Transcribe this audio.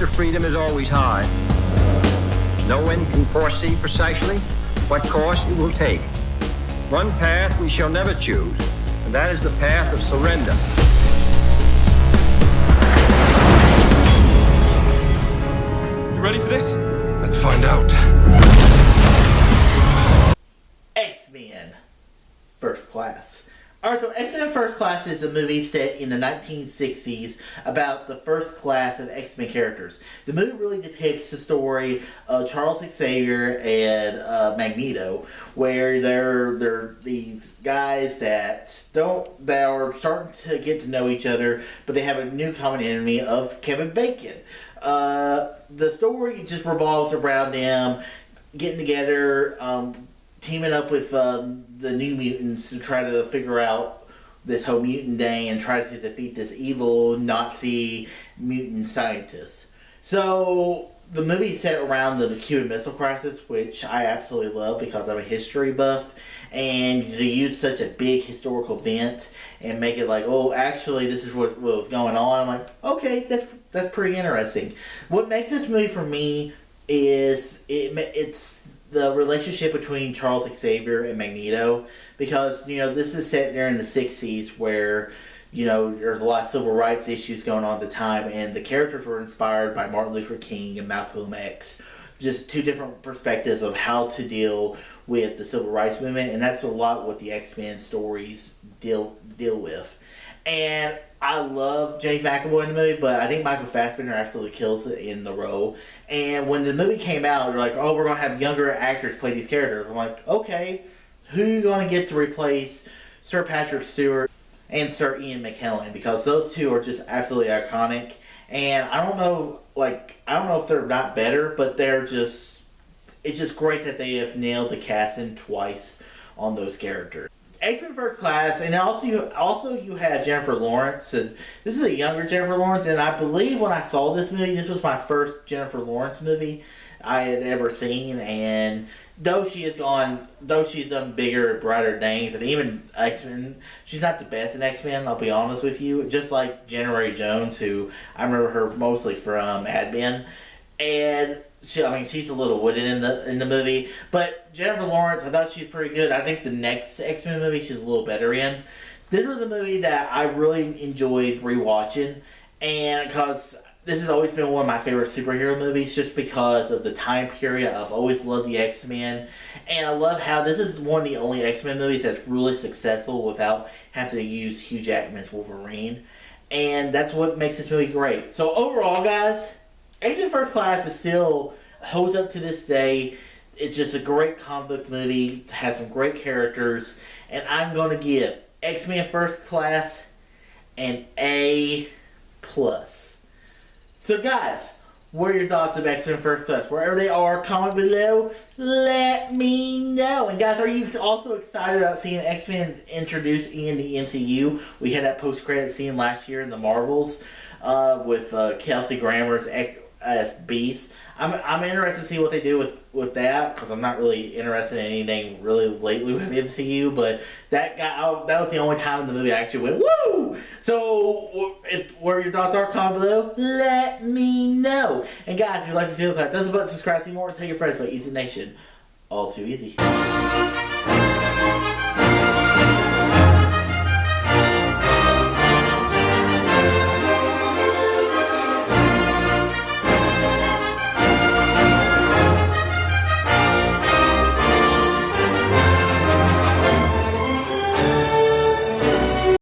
to freedom is always high. No one can foresee precisely what course it will take. One path we shall never choose, and that is the path of surrender. You ready for this? Let's find out. X-Men First Class. Alright, so X-Men First Class is a movie set in the 1960s about the first class of X-Men characters. The movie really depicts the story of Charles Xavier and Magneto, where they're these guys that are starting to get to know each other, but they have a new common enemy of Kevin Bacon. The story just revolves around them getting together, teaming up with the New Mutants to try to figure out this whole mutant day and try to defeat this evil Nazi mutant scientist. So the movie is set around the Cuban Missile Crisis, which I absolutely love because I'm a history buff, and to use such a big historical event and make it like, oh, actually this is what was going on. I'm like, okay, that's pretty interesting. What makes this movie for me is it's the relationship between Charles Xavier and Magneto, because, you know, this is set during the 60s where, you know, there's a lot of civil rights issues going on at the time, and the characters were inspired by Martin Luther King and Malcolm X. Just two different perspectives of how to deal with the civil rights movement, and that's a lot what the X-Men stories deal with. And I love James McAvoy in the movie, but I think Michael Fassbender absolutely kills it in the role. And when the movie came out, they're like, oh, we're going to have younger actors play these characters. I'm like, okay, who are you going to get to replace Sir Patrick Stewart and Sir Ian McKellen? Because those two are just absolutely iconic. And I don't know if they're not better, but it's just great that they have nailed the casting twice on those characters. X-Men First Class, and also you had Jennifer Lawrence, and this is a younger Jennifer Lawrence, and I believe when I saw this movie, this was my first Jennifer Lawrence movie I had ever seen, and though she's done bigger, brighter things, and even X-Men, she's not the best in X-Men, I'll be honest with you, just like January Jones, who I remember her mostly from Mad Men, and she's a little wooden in the movie, but Jennifer Lawrence, I thought she was pretty good. I think the next X-Men movie she's a little better in. This was a movie that I really enjoyed rewatching, and because this has always been one of my favorite superhero movies, just because of the time period. I've always loved the X-Men, and I love how this is one of the only X-Men movies that's really successful without having to use Hugh Jackman's Wolverine, and that's what makes this movie great. So overall, guys, X-Men First Class is still holds up to this day. It's just a great comic book movie. It has some great characters, and I'm going to give X-Men First Class an A+. So guys, what are your thoughts of X-Men First Class? Wherever they are, comment below. Let me know. And guys, are you also excited about seeing X-Men introduced in the MCU? We had that post-credit scene last year in the Marvels with Kelsey Grammer's as Beast. I'm interested to see what they do with that, because I'm not really interested in anything really lately with MCU, but that was the only time in the movie I actually went, woo! So, where your thoughts are, comment below, let me know. And guys, if you like this video, click that thumbs up button, subscribe, see more, and tell your friends about Easy Nation. All too easy.